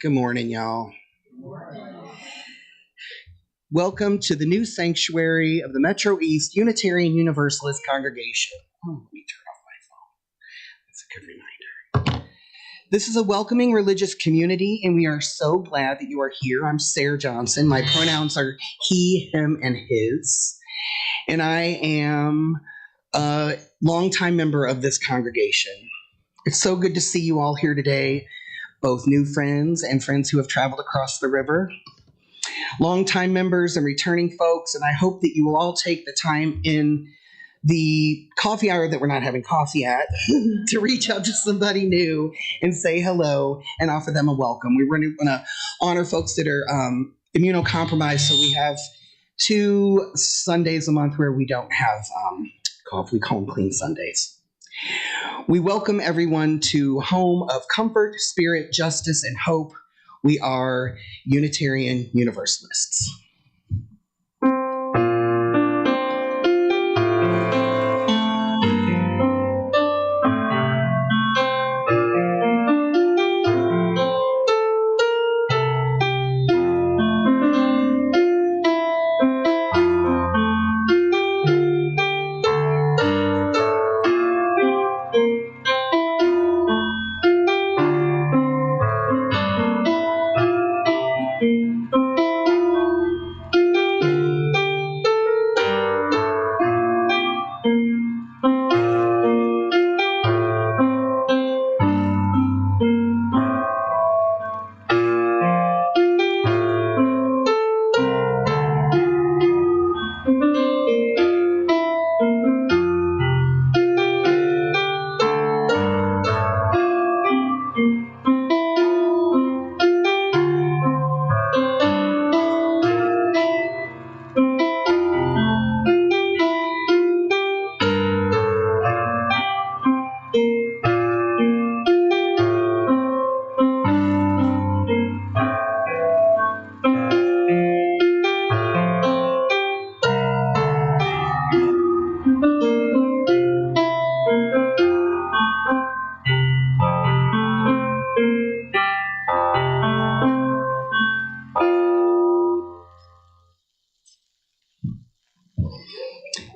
Good morning, y'all. Welcome to the new sanctuary of the Metro East Unitarian Universalist Congregation. Let me turn off my phone. That's a good reminder. This is a welcoming religious community, and we are so glad that you are here. I'm Sarah Johnson. My pronouns are he, him, and his. And I am a longtime member of this congregation. It's so good to see you all here today, both new friends and friends who have traveled across the river, longtime members and returning folks, and I hope that you will all take the time in the coffee hour that we're not having coffee at to reach out to somebody new and say hello and offer them a welcome. We want to honor folks that are immunocompromised, so we have 2 Sundays a month where we don't have coffee. We call them clean Sundays. We welcome everyone to Home of Comfort, Spirit, Justice, and Hope. We are Unitarian Universalists.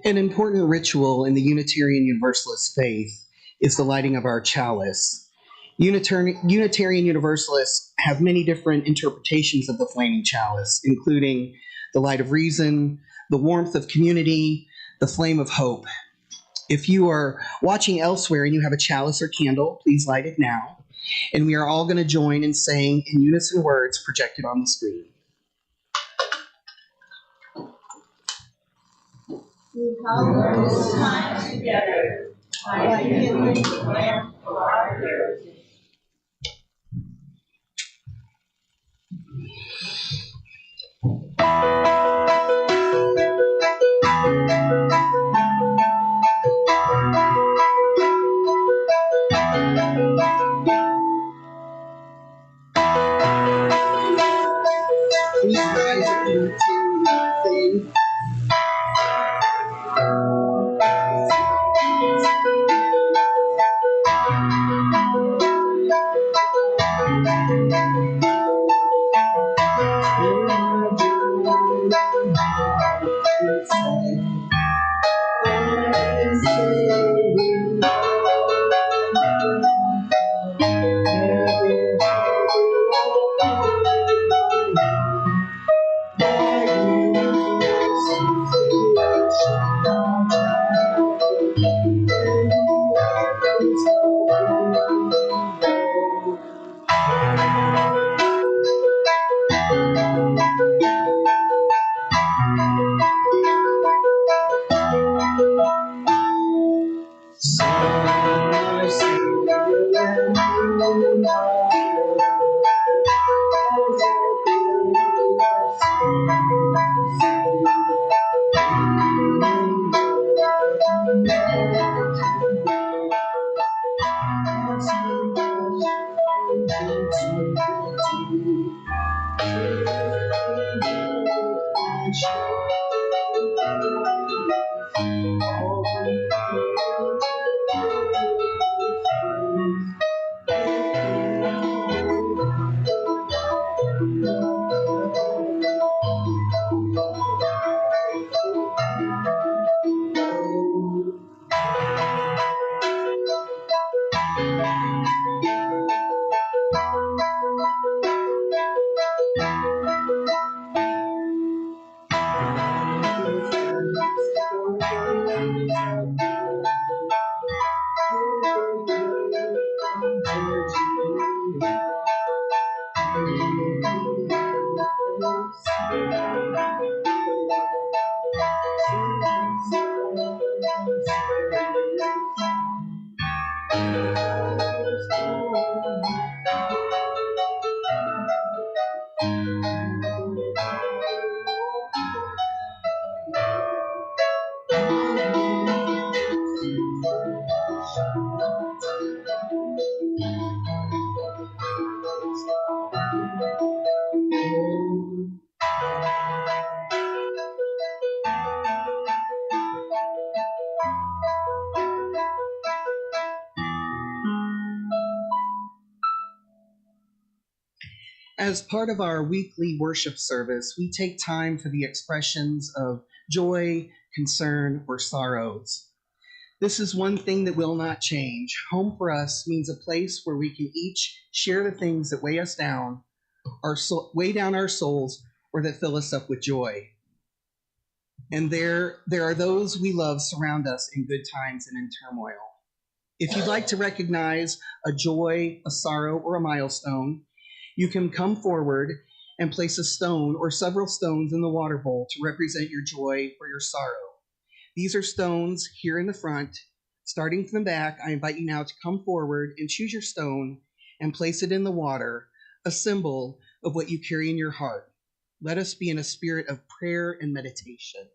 An important ritual in the Unitarian Universalist faith is the lighting of our chalice. Unitarian Universalists have many different interpretations of the flaming chalice, including the light of reason, the warmth of community, the flame of hope. If you are watching elsewhere and you have a chalice or candle, please light it now. And we are all going to join in saying in unison words projected on the screen. We come this time together by giving the lamp of our heritage. Please rise if you need to sing. As part of our weekly worship service, we take time for the expressions of joy, concern, or sorrows. This is one thing that will not change. Home for us means a place where we can each share the things that weigh us down, weigh down our souls, or that fill us up with joy. And there are those we love surround us in good times and in turmoil. If you'd like to recognize a joy, a sorrow, or a milestone, you can come forward and place a stone or several stones in the water bowl to represent your joy or your sorrow. These are stones here in the front. Starting from the back, I invite you now to come forward and choose your stone and place it in the water, a symbol of what you carry in your heart. Let us be in a spirit of prayer and meditation.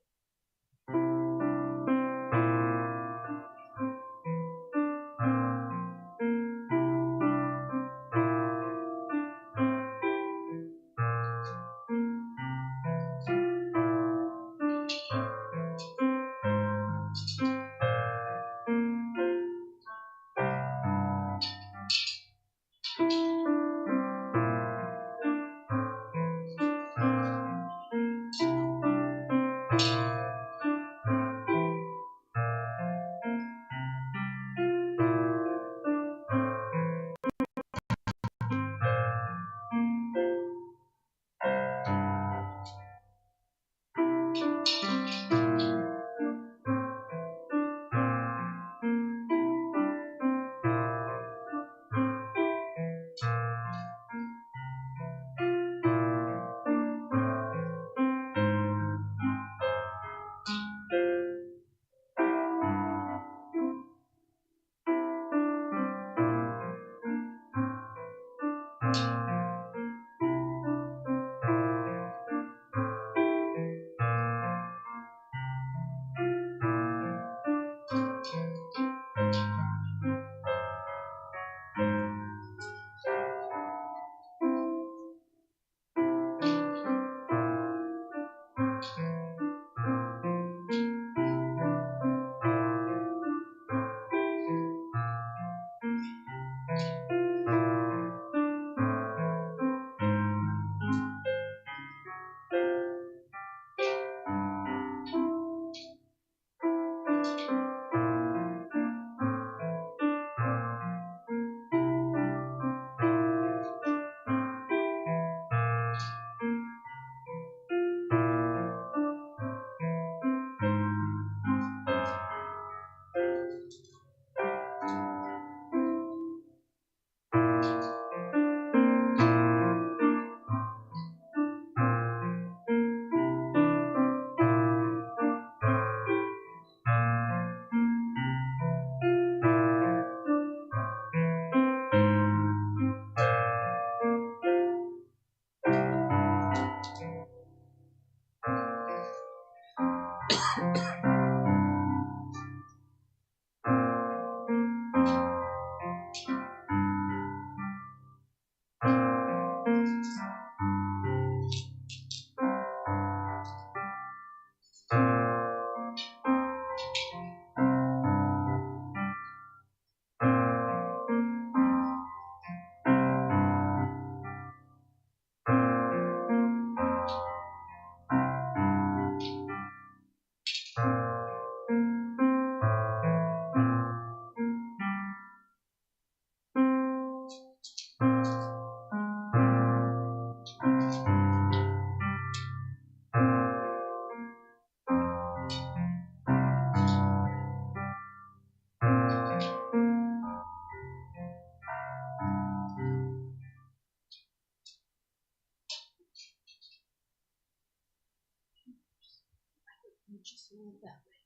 Just a little that way.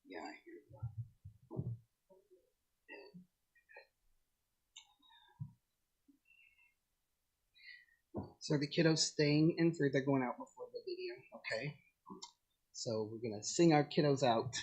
Yeah, I hear that. So are the kiddos staying in for they're going out before the video? Okay. So we're gonna sing our kiddos out.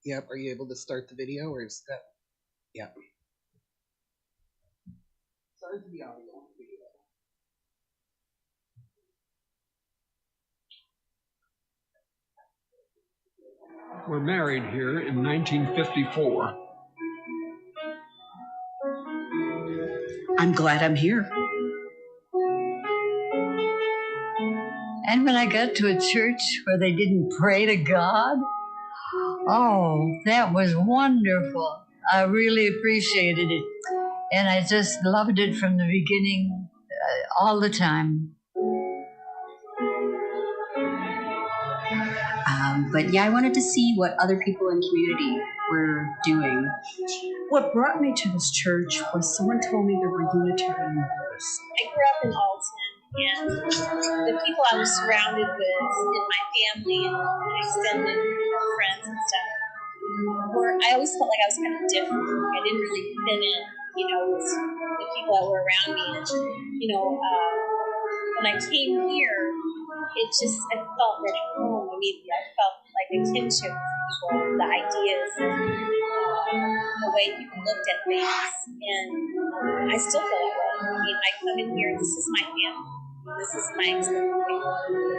Yep, are you able to start the video, or is that? Yep. Start the audio on the video. We're married here in 1954. I'm glad I'm here. And when I got to a church where they didn't pray to God, oh, that was wonderful. I really appreciated it. And I just loved it from the beginning, all the time. But yeah, I wanted to see what other people in community were doing. What brought me to this church was someone told me there were Unitarian members. I grew up in Alton, and the people I was surrounded with in my family and extended friends and stuff I always felt like I was kind of different. I didn't really fit in, with the people that were around me. And, when I came here, I felt right at home immediately. I felt like a kinship with people, the ideas, the way people looked at things. And I still feel that way. I come in here, this is my family. This is my extended family.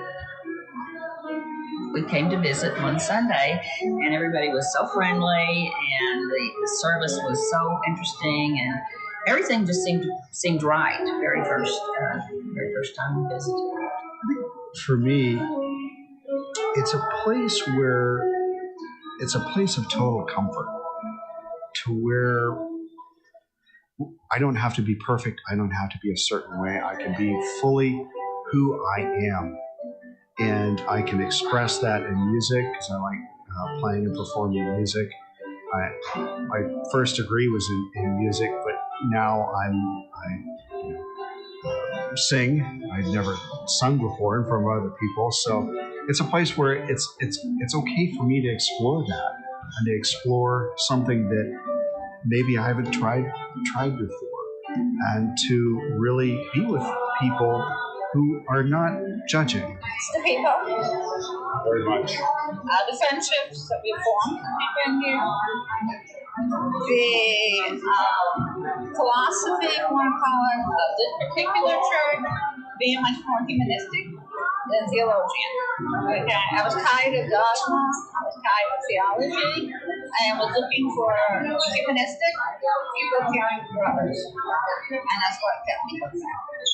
We came to visit one Sunday, and everybody was so friendly, and the service was so interesting, and everything just seemed right. Very first time we visited. For me, it's a place of total comfort, to where I don't have to be perfect. I don't have to be a certain way. I can be fully who I am. And I can express that in music, because I like playing and performing music. My first degree was in music, but now I sing. I've never sung before in front of other people, so it's a place where it's okay for me to explore that and to explore something that maybe I haven't tried before, and to really be with people who are not judging. The people. Very much. The friendships that we formed in here. The philosophy, you want to call it, of this particular church being much more humanistic than theologian. Okay. I was tired of dogma, I was tired of theology, and I was looking for humanistic people caring for others. And that's what kept me hooked.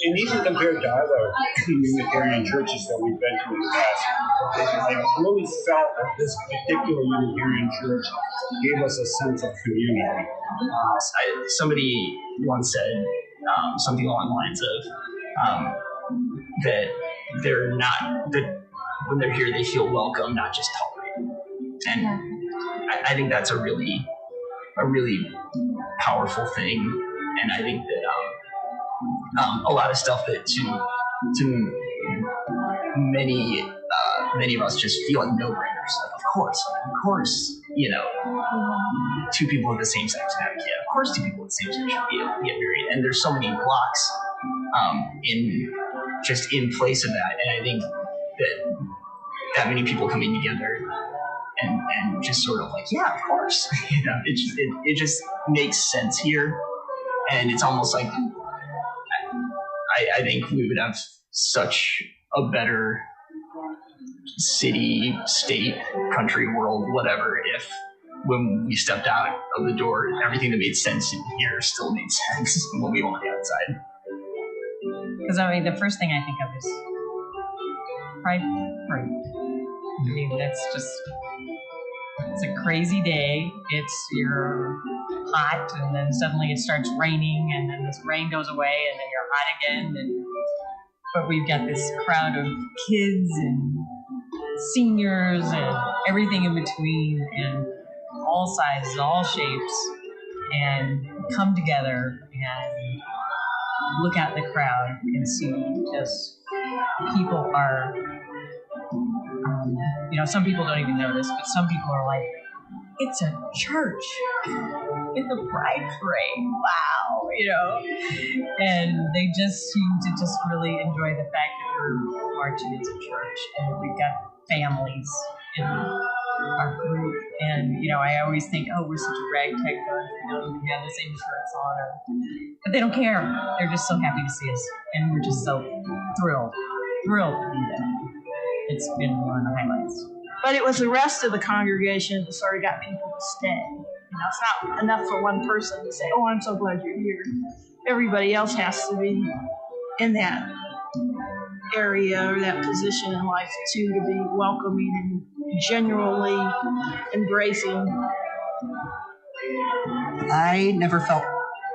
And even compared to other Unitarian churches that we've been to in the past, I really felt that this particular Unitarian church gave us a sense of community. Somebody once said something along the lines of that they're not, that when they're here they feel welcome, not just tolerated. And I think that's a really powerful thing. And I think that a lot of stuff that to many of us just feel like no-brainers. Like, of course, two people of the same sex can have a kid. Of course, two people of the same sex should be able to get married. And there's so many blocks in place of that. And I think that many people coming together and just sort of like, yeah, of course, it just makes sense here. And it's almost like I think we would have such a better city, state, country, world, whatever, if when we stepped out of the door, everything that made sense in here still made sense when we walked outside. Because the first thing I think of is pride parade. It's a crazy day. You're hot, and then suddenly it starts raining, and then this rain goes away, and then you're hot again. But we've got this crowd of kids and seniors and everything in between, and all sizes, all shapes, and come together and look at the crowd and see just people are, some people don't even know this, but some people are like it's a church. It's a pride parade. Wow, And they just seem to just really enjoy the fact that we're marching as a church and that we've got families in our group. And, I always think, oh, we're such a ragtag bunch. We don't even have the same shirts on. But they don't care. They're just so happy to see us. And we're just so thrilled to be there. It's been one of the highlights. But it was the rest of the congregation that sort of got people to stay. It's not enough for one person to say, oh, I'm so glad you're here. Everybody else has to be in that area or that position in life, too, to be welcoming and genuinely embracing. I never felt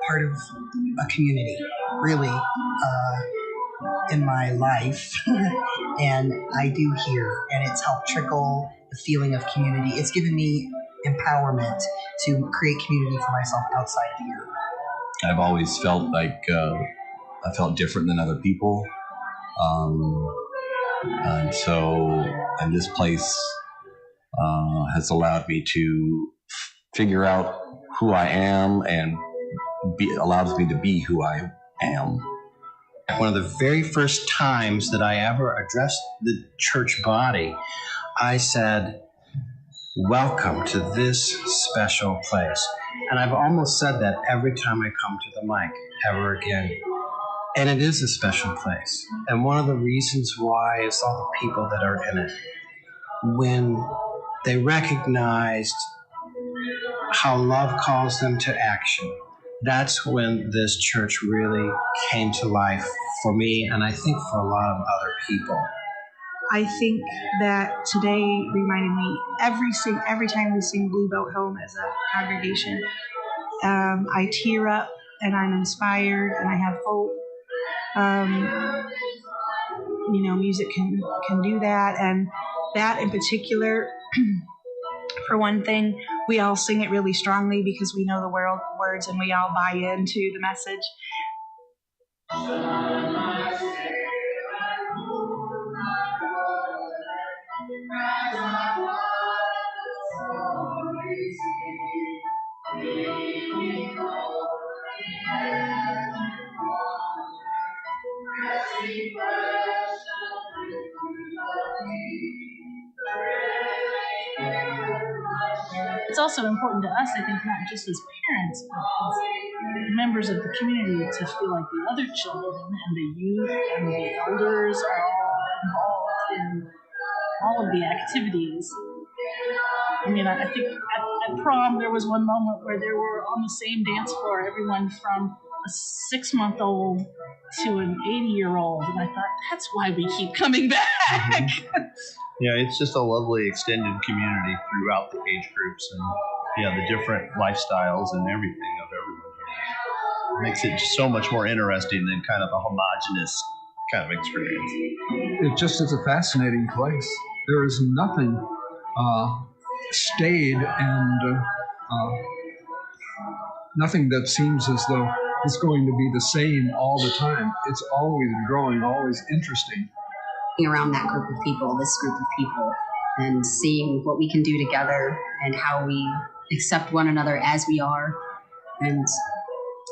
part of a community, really, in my life. And I do here, and it's helped trickle the feeling of community. It's given me empowerment to create community for myself outside of here. I've always felt like I felt different than other people. And this place has allowed me to figure out who I am and allows me to be who I am. One of the very first times that I ever addressed the church body, I said, welcome to this special place. And I've almost said that every time I come to the mic, ever again. And it is a special place. And one of the reasons why is all the people that are in it. When they recognized how love calls them to action, that's when this church really came to life for me, and I think for a lot of other people. I think that today reminded me every time we sing Blue Belt Home as a congregation, I tear up and I'm inspired and I have hope. Music can do that, and that in particular, for one thing, we all sing it really strongly because we know the words and we all buy into the message. It's also important to us, I think, not just as parents, but as members of the community, to feel like the other children and the youth and the elders are all involved in all of the activities. I think at prom there was one moment where there were on the same dance floor everyone from a 6-month-old to an 80-year-old, and I thought, that's why we keep coming back. Mm-hmm. Yeah, it's just a lovely extended community throughout the age groups and the different lifestyles and everything of everyone here. It makes it so much more interesting than kind of a homogenous kind of experience. It just is a fascinating place. There is nothing staid and nothing that seems as though it's going to be the same all the time. It's always growing, always interesting. Around that group of people, this group of people, and seeing what we can do together and how we accept one another as we are and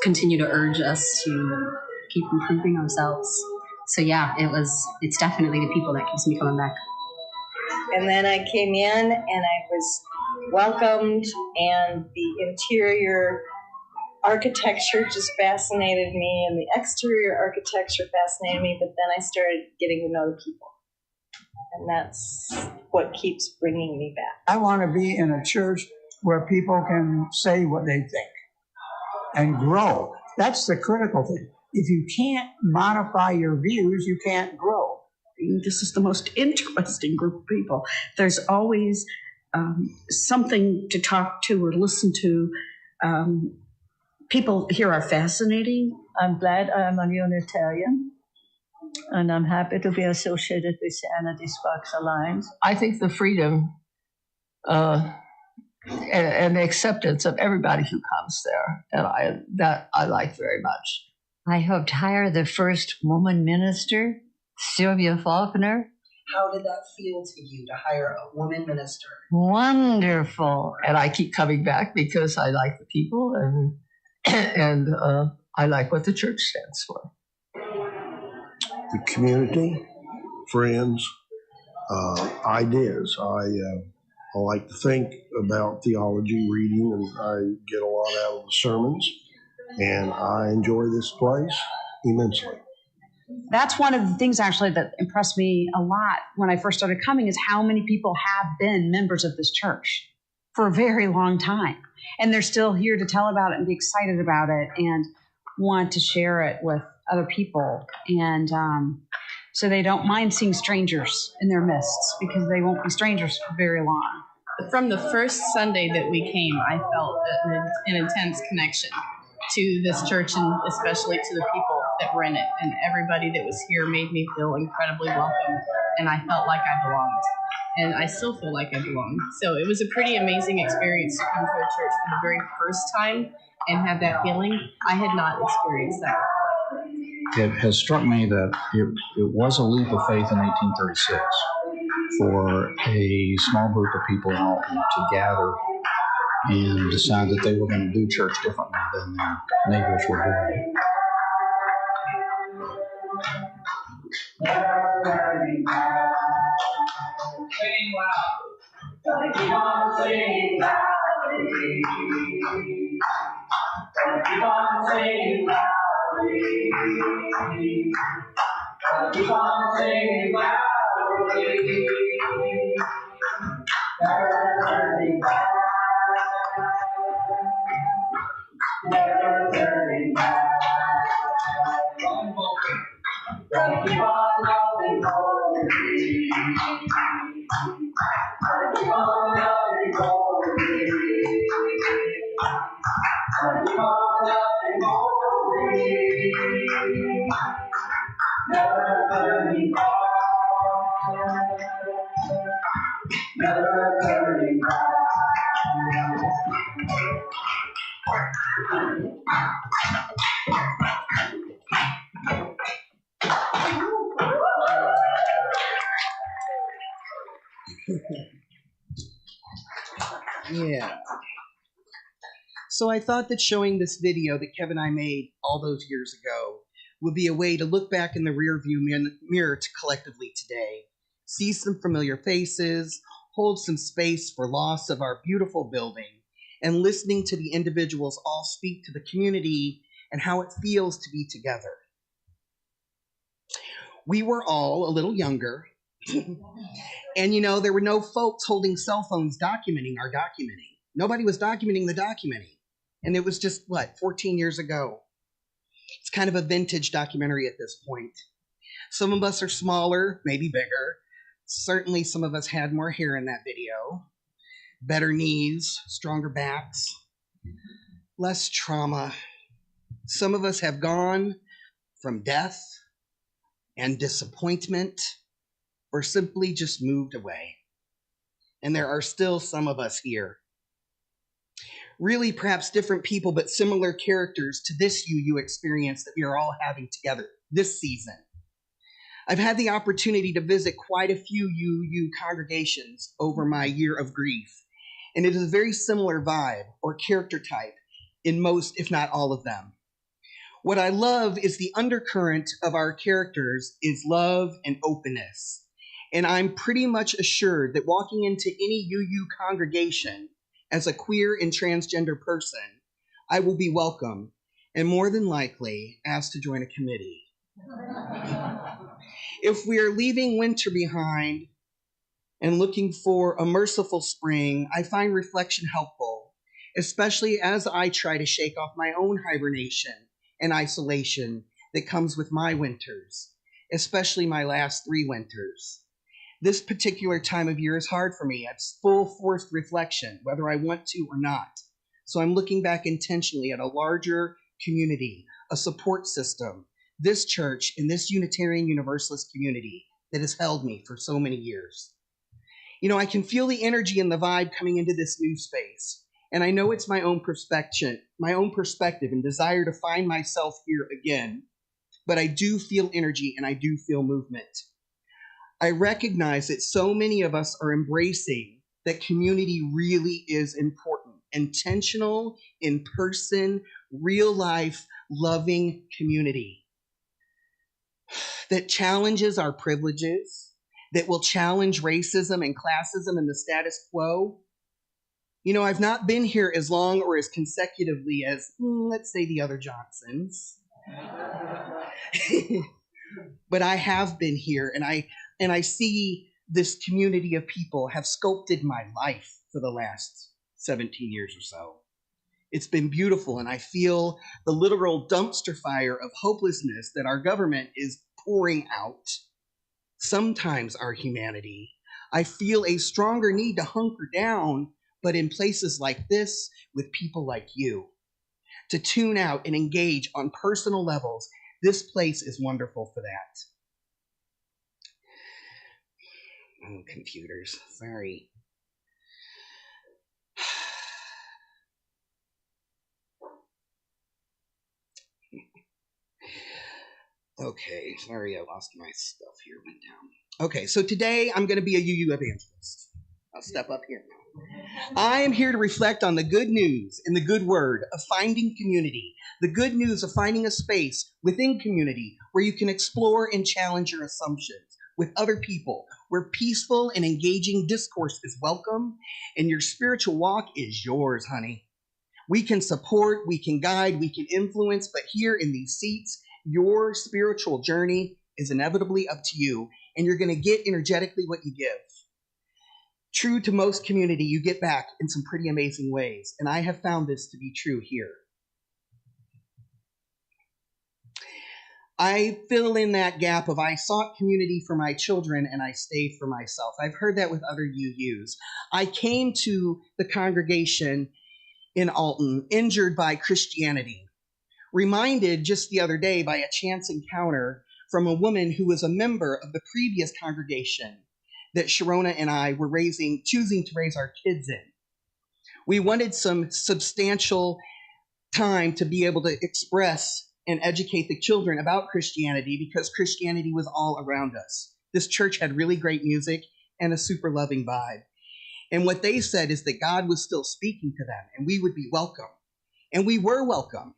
continue to urge us to keep improving ourselves. So yeah, it's definitely the people that keeps me coming back. And then I came in and I was welcomed, and the interior architecture just fascinated me, and the exterior architecture fascinated me, but then I started getting to know the people. And that's what keeps bringing me back. I want to be in a church where people can say what they think and grow. That's the critical thing. If you can't modify your views, you can't grow. This is the most interesting group of people. There's always something to talk to or listen to. People here are fascinating. I'm glad I'm a Unitarian, and I'm happy to be associated with the Anti-Sparks Alliance. I think the freedom and the acceptance of everybody who comes there, and that I like very much. I helped hire the first woman minister, Sylvia Faulkner, How did that feel to you to hire a woman minister? Wonderful. And I keep coming back because I like the people and I like what the church stands for. The community, friends, ideas. I like to think about theology, reading, and I get a lot out of the sermons, and I enjoy this place immensely. That's one of the things actually that impressed me a lot when I first started coming is how many people have been members of this church for a very long time. And they're still here to tell about it and be excited about it and want to share it with other people. And so they don't mind seeing strangers in their midst because they won't be strangers for very long. From the first Sunday that we came, I felt an intense connection to this church and especially to the people that were in it. And everybody that was here made me feel incredibly welcome. And I felt like I belonged. And I still feel like I belong. So it was a pretty amazing experience to come to a church for the very first time and have that feeling. I had not experienced that before. It has struck me that it was a leap of faith in 1836 for a small group of people in Alton to gather and decide that they were going to do church differently than their neighbors were doing. Yeah. So I thought that showing this video that Kevin and I made all those years ago would be a way to look back in the rearview mirror to collectively today, see some familiar faces, hold some space for loss of our beautiful building, and listening to the individuals all speak to the community and how it feels to be together. We were all a little younger, and there were no folks holding cell phones documenting our documenting. Nobody was documenting the documenting. And it was just, 14 years ago. It's kind of a vintage documentary at this point. Some of us are smaller, maybe bigger. Certainly some of us had more hair in that video. Better knees, stronger backs, less trauma. Some of us have gone from death and disappointment or simply just moved away. And there are still some of us here. Really, perhaps different people, but similar characters to this UU experience that we are all having together this season. I've had the opportunity to visit quite a few UU congregations over my year of grief, and it is a very similar vibe or character type in most, if not all of them. What I love is the undercurrent of our characters is love and openness, and I'm pretty much assured that walking into any UU congregation as a queer and transgender person, I will be welcome and more than likely asked to join a committee. If we are leaving winter behind and looking for a merciful spring, I find reflection helpful, especially as I try to shake off my own hibernation and isolation that comes with my winters, especially my last 3 winters. This particular time of year is hard for me. It's full forced reflection, whether I want to or not. So I'm looking back intentionally at a larger community, a support system, this church and this Unitarian Universalist community that has held me for so many years. I can feel the energy and the vibe coming into this new space. And I know it's my own perspective and desire to find myself here again. But I do feel energy and I do feel movement. I recognize that so many of us are embracing that community really is important. Intentional, in person, real life, loving community that challenges our privileges, that will challenge racism and classism and the status quo. You know, I've not been here as long or as consecutively as, let's say, the other Johnsons. But I have been here, and I see this community of people have sculpted my life for the last 17 years or so. It's been beautiful, and I feel the literal dumpster fire of hopelessness that our government is pouring out. Sometimes our humanity. I feel a stronger need to hunker down, but in places like this, with people like you, to tune out and engage on personal levels. This place is wonderful for that. Oh, computers, sorry. Okay, sorry I lost my stuff here, went down. Okay, so today I'm going to be a UU evangelist. I'll step up here now. I am here to reflect on the good news and the good word of finding community, the good news of finding a space within community where you can explore and challenge your assumptions with other people, where peaceful and engaging discourse is welcome, and your spiritual walk is yours, honey. We can support, we can guide, we can influence, but here in these seats, your spiritual journey is inevitably up to you, and you're going to get energetically what you give. True to most community, you get back in some pretty amazing ways, and I have found this to be true here. I fill in that gap of I sought community for my children and I stayed for myself. I've heard that with other UUs. I came to the congregation in Alton injured by Christianity, reminded just the other day by a chance encounter from a woman who was a member of the previous congregation that Sharona and I were choosing to raise our kids in. We wanted some substantial time to be able to express and educate the children about Christianity because Christianity was all around us. This church had really great music and a super loving vibe. And what they said is that God was still speaking to them and we would be welcome. And we were welcome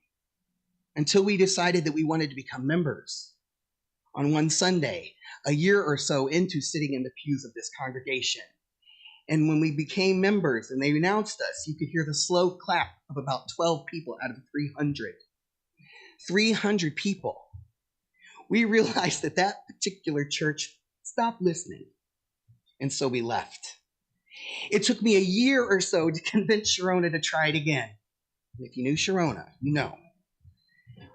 until we decided that we wanted to become members. On one Sunday, a year or so into sitting in the pews of this congregation. And when we became members and they announced us, you could hear the slow clap of about 12 people out of 300. 300 people. We realized that that particular church stopped listening. And so we left. It took me a year or so to convince Sharona to try it again. And if you knew Sharona, you know.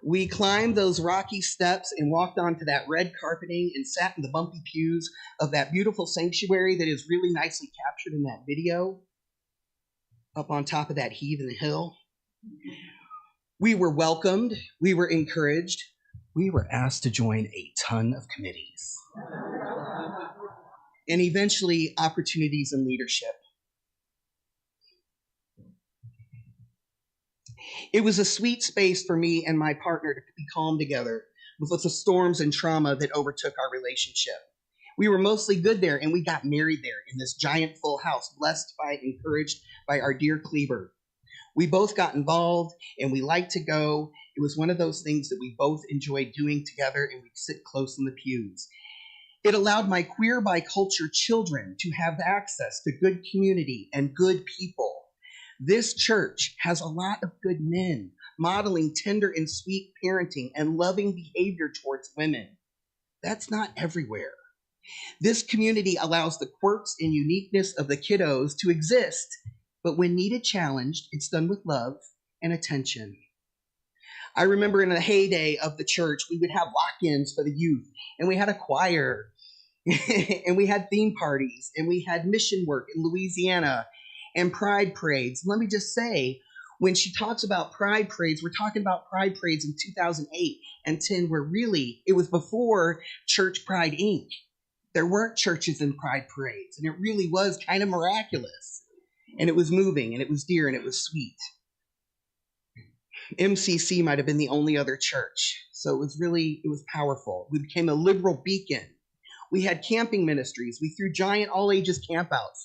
We climbed those rocky steps and walked onto that red carpeting and sat in the bumpy pews of that beautiful sanctuary that is really nicely captured in that video up on top of that heathen hill. We were welcomed, we were encouraged, we were asked to join a ton of committees. And eventually opportunities in leadership. It was a sweet space for me and my partner to be calm together with the storms and trauma that overtook our relationship. We were mostly good there, and we got married there in this giant full house, blessed by, encouraged by our dear Cleaver. We both got involved, and we liked to go. It was one of those things that we both enjoyed doing together, and we'd sit close in the pews. It allowed my queer bicultural children to have access to good community and good people. This church has a lot of good men modeling tender and sweet parenting and loving behavior towards women. That's not everywhere. This community allows the quirks and uniqueness of the kiddos to exist, but when needed challenged, it's done with love and attention. I remember in the heyday of the church, we would have lock-ins for the youth, and we had a choir, and we had theme parties, and we had mission work in Louisiana, and pride parades. Let me just say, when she talks about pride parades, we're talking about pride parades in 2008 and 10, where really it was before Church Pride Inc. There weren't churches in pride parades, and it really was kind of miraculous. And it was moving, and it was dear, and it was sweet. MCC might have been the only other church, so it was powerful. We became a liberal beacon. We had camping ministries. We threw giant all-ages campouts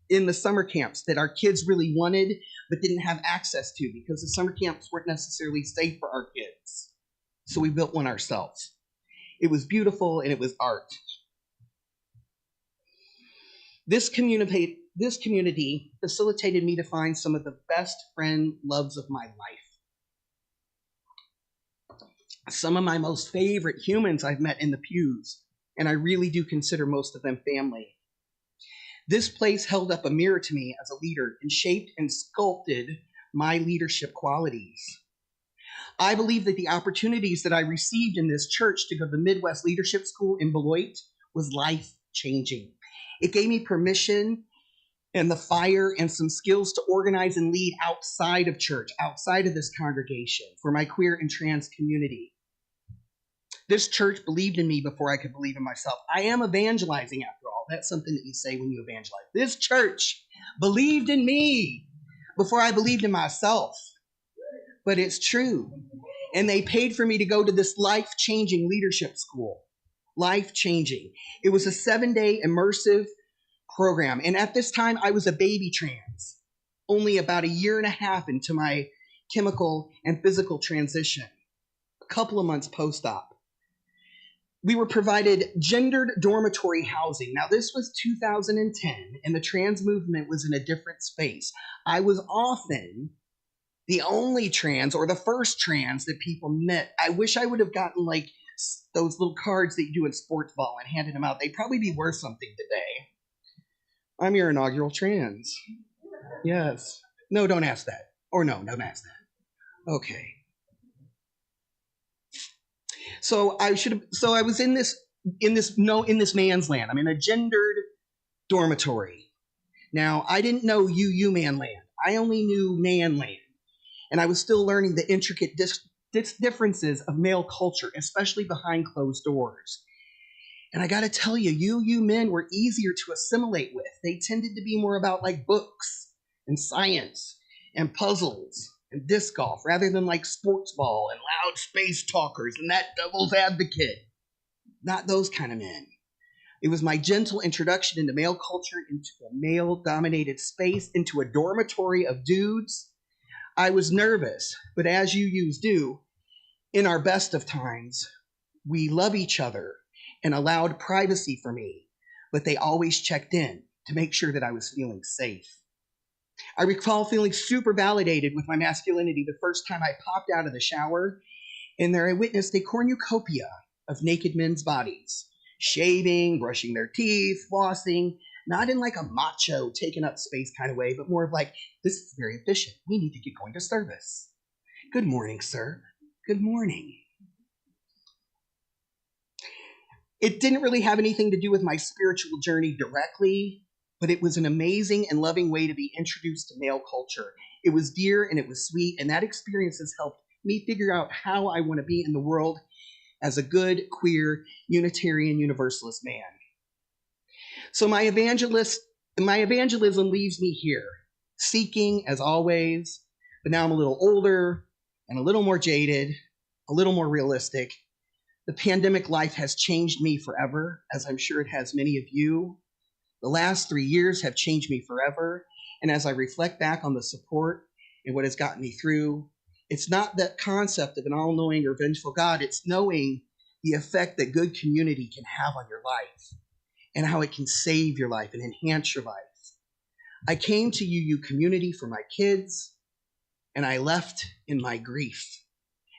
in the summer camps that our kids really wanted but didn't have access to because the summer camps weren't necessarily safe for our kids. So we built one ourselves. It was beautiful and it was art. This community facilitated me to find some of the best friend loves of my life. Some of my most favorite humans I've met in the pews, and I really do consider most of them family. This place held up a mirror to me as a leader and shaped and sculpted my leadership qualities. I believe that the opportunities that I received in this church to go to the Midwest Leadership School in Beloit was life-changing. It gave me permission and the fire and some skills to organize and lead outside of church, outside of this congregation, for my queer and trans community. This church believed in me before I could believe in myself. I am evangelizing after all. That's something that you say when you evangelize. This church believed in me before I believed in myself. But it's true. And they paid for me to go to this life-changing leadership school. Life-changing. It was a 7-day immersive program. And at this time, I was a baby trans, only about a year and a half into my chemical and physical transition, a couple of months post-op. We were provided gendered dormitory housing. Now, this was 2010, and the trans movement was in a different space. I was often the only trans or the first trans that people met. I wish I would have gotten like those little cards that you do in sports ball and handed them out. They'd probably be worth something today. I'm your inaugural trans. Yes. No, don't ask that. Or no, don't ask that. Okay. So I was in this man's land. I'm in a gendered dormitory. Now, I didn't know UU man land. I only knew man land. And I was still learning the intricate differences of male culture, especially behind closed doors. And I got to tell you, UU men were easier to assimilate with. They tended to be more about like books and science and puzzles and disc golf rather than like sports ball and loud space talkers and that devil's advocate. Not those kind of men. It was my gentle introduction into male culture, into a male-dominated space, into a dormitory of dudes. I was nervous, but as UUs do, in our best of times, we love each other and allowed privacy for me, but they always checked in to make sure that I was feeling safe. I recall feeling super validated with my masculinity the first time I popped out of the shower, and there I witnessed a cornucopia of naked men's bodies, shaving, brushing their teeth, flossing, not in like a macho, taking up space kind of way, but more of like, this is very efficient. We need to get going to service. Good morning, sir. Good morning. It didn't really have anything to do with my spiritual journey directly, but it was an amazing and loving way to be introduced to male culture. It was dear and it was sweet, and that experience has helped me figure out how I want to be in the world as a good, queer, Unitarian Universalist man. So my evangelism leaves me here, seeking as always, but now I'm a little older and a little more jaded, a little more realistic. The pandemic life has changed me forever, as I'm sure it has many of you. The last 3 years have changed me forever, and as I reflect back on the support and what has gotten me through, it's not that concept of an all-knowing or vengeful God, it's knowing the effect that good community can have on your life and how it can save your life and enhance your life. I came to UU community for my kids, and I left in my grief.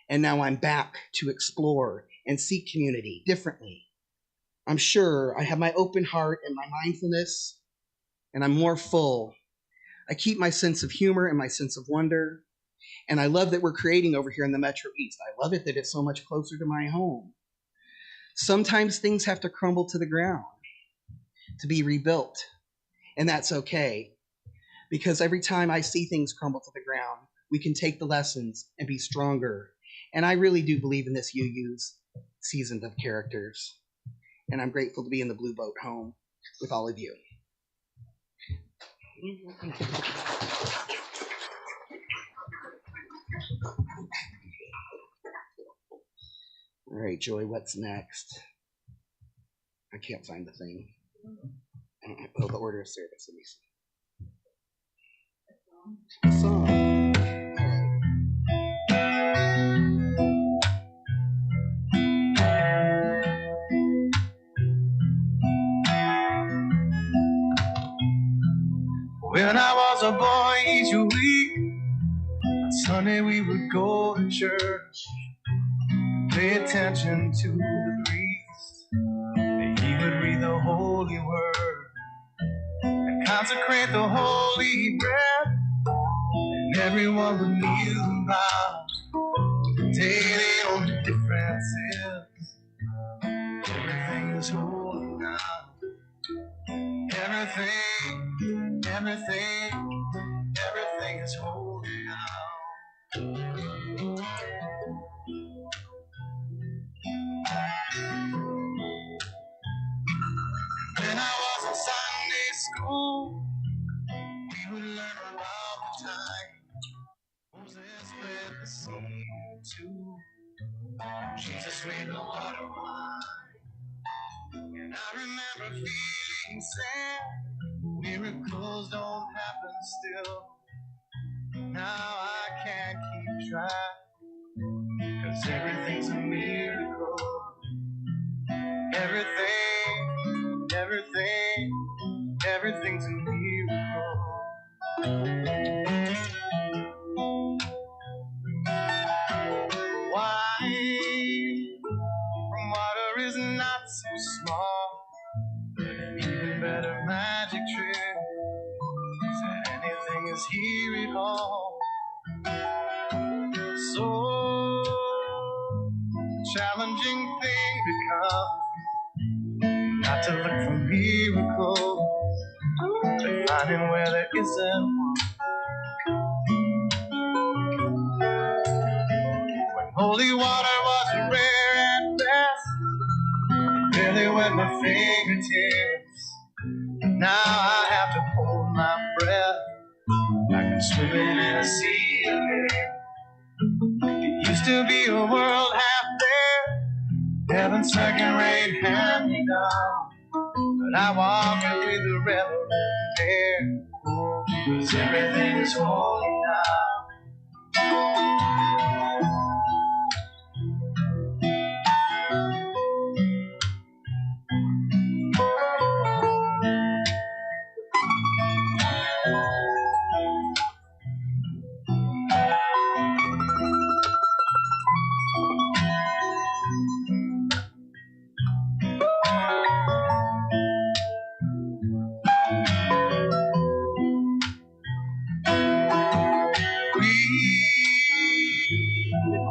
And now I'm back to explore and seek community differently. I'm sure I have my open heart and my mindfulness, and I'm more full. I keep my sense of humor and my sense of wonder, and I love that we're creating over here in the Metro East. I love it that it's so much closer to my home. Sometimes things have to crumble to the ground to be rebuilt, and that's okay, because every time I see things crumble to the ground, we can take the lessons and be stronger. And I really do believe in this UU's seasoned of characters. And I'm grateful to be in the Blue Boat home with all of you. All right, Joy, what's next? I can't find the thing. I don't know the order of service. Let me see. The song. When I was a boy each week, on Sunday we would go to church, pay attention to the priest, and he would read the holy word, and consecrate the holy bread, and everyone would kneel and bow, daily on the differences. Everything is holy now. Everything is holy now. When I was in Sunday school, we would learn about the time Moses split the sea in two, Jesus made the water wine, and I remember feeling sad. Miracles don't happen still. Now I can't keep track, 'cause everything's a miracle. Everything's a miracle. Wine from water is not so small, but an even better magic trick is that anything is here at all. So challenging thing becomes not to look for miracles, but finding where there isn't one. When holy water was rare at best, it barely wet my fingertips. Now I have to hold my breath like I'm swimming in a sea of air. It used to be a world half there, heaven's second-rate hand-me-down, but I walk it with a reverent air, 'cause everything is holy now.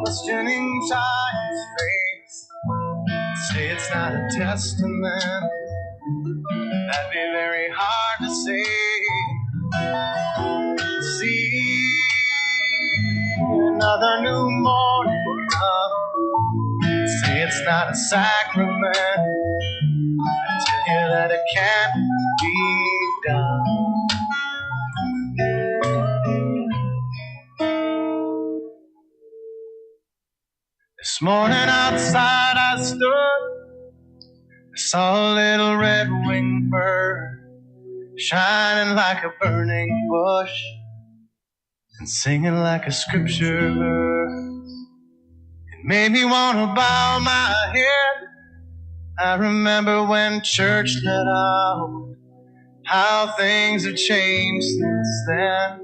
Questioning time's face, say it's not a testament, that'd be very hard to say. See another new morning come, say it's not a sacrament, I tell you that it can't be done. This morning outside I stood, I saw a little red-winged bird shining like a burning bush and singing like a scripture verse. It made me want to bow my head. I remember when church let out, how things have changed since then.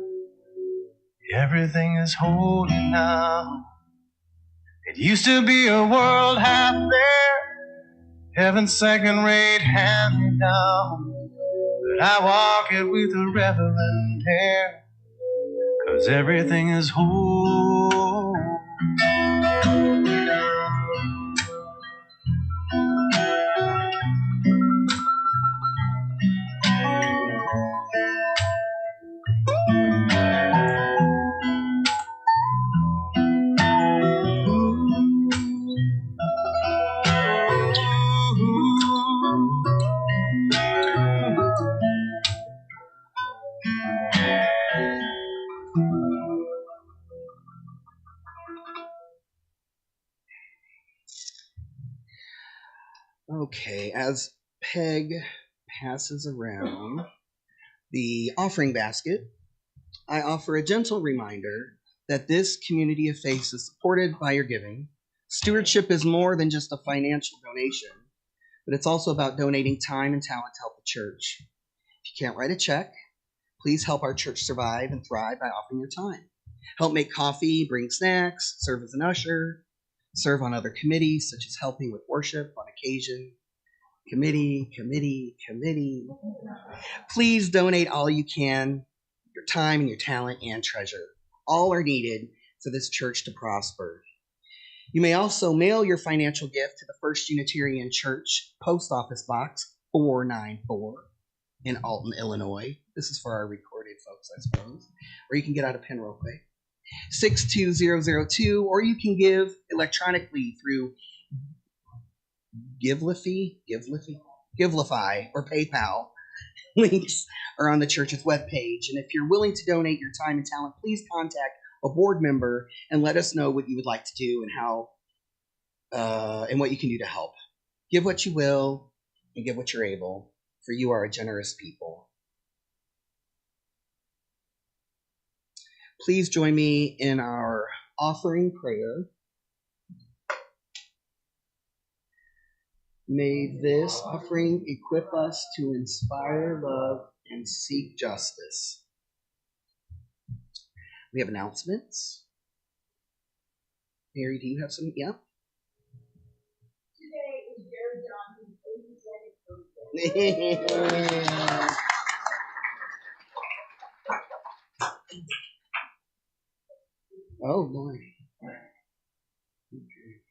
Everything is holy now. It used to be a world half there, heaven's second-rate hand-me-down, but I walk it with a reverent air, 'cause everything is holy now. Okay, as Peg passes around the offering basket, I offer a gentle reminder that this community of faith is supported by your giving. Stewardship is more than just a financial donation, but it's also about donating time and talent to help the church. If you can't write a check, please help our church survive and thrive by offering your time. Help make coffee, bring snacks, serve as an usher, serve on other committees, such as helping with worship on occasion. Committee. Please donate all you can, your time and your talent and treasure. All are needed for this church to prosper. You may also mail your financial gift to the First Unitarian Church, Post Office Box 494 in Alton, Illinois. This is for our recorded folks, I suppose. Or you can get out a pen real quick. 62002, or you can give electronically through Givelify, or PayPal. Links are on the church's webpage. And if you're willing to donate your time and talent, please contact a board member and let us know what you would like to do and how and what you can do to help. Give what you will and give what you're able, for you are a generous people. Please join me in our offering prayer. May this offering equip us to inspire love and seek justice. We have announcements. Mary, do you have some? Yeah. Today is Jared Johnson's 87th birthday. Oh boy. Okay.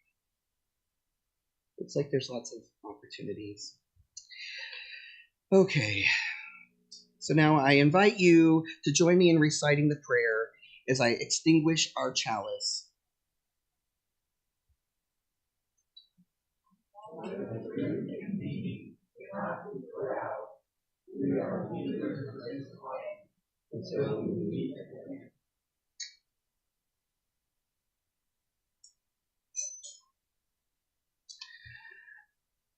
Looks like there's lots of opportunities. Okay. So now I invite you to join me in reciting the prayer as I extinguish our chalice.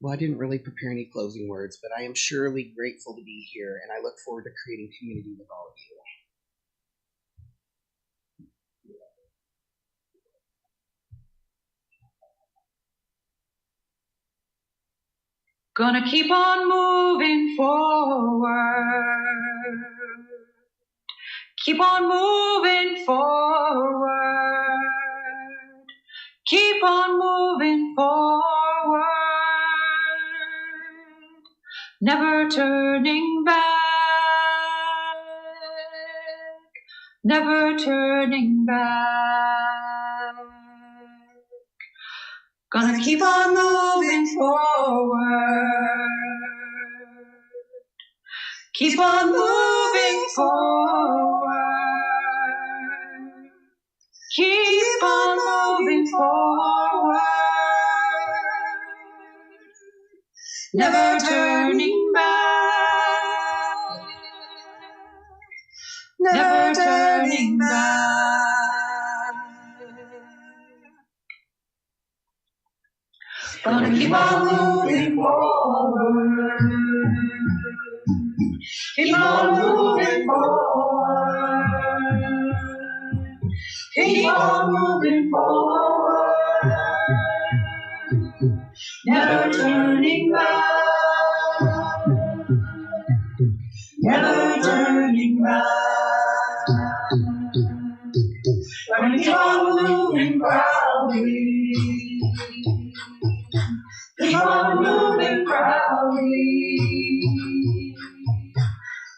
Well, I didn't really prepare any closing words, but I am surely grateful to be here, and I look forward to creating community with all of you. Gonna keep on moving forward. Keep on moving forward. Keep on moving forward. Never turning back. Never turning back. Gonna keep on moving forward. Keep on moving forward. Keep on moving forward. Never turning back. Never turning back. Gonna keep on moving forward. Keep on moving forward. Keep on moving forward. Never turning back. Never turning back. Gonna keep on moving proudly. Keep on moving proudly.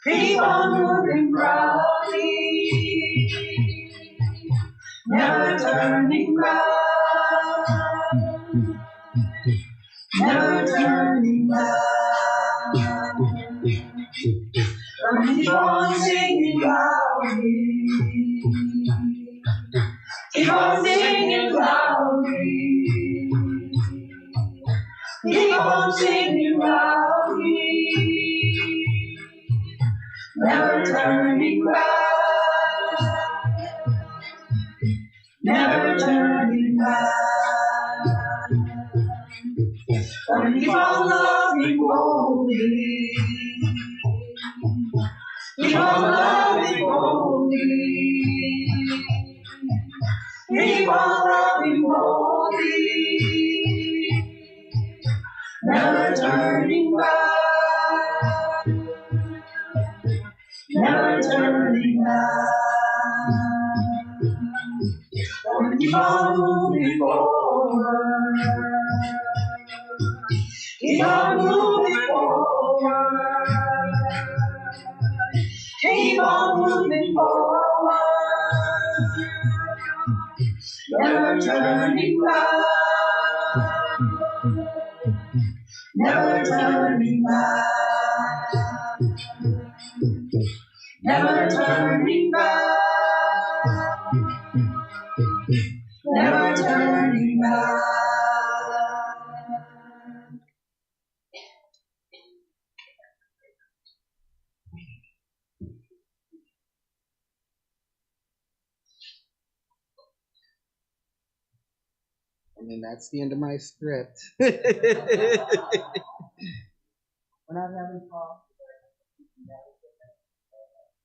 Keep on moving proudly. Never turning back. Never turning back. Keep on singing loudly. Keep on singing loudly. Keep on singing loudly. Never turning back. Never turning back. Gonna keep on loving more. boldly. Keep on loving boldly. Keep on loving boldly. Never turning back. Never turning back. Keep on moving forward. Keep on moving forward. Keep on moving forward. Never turning back. Never turning back. Never turning back. Never turning back. And then that's the end of my script. We're not having Paul.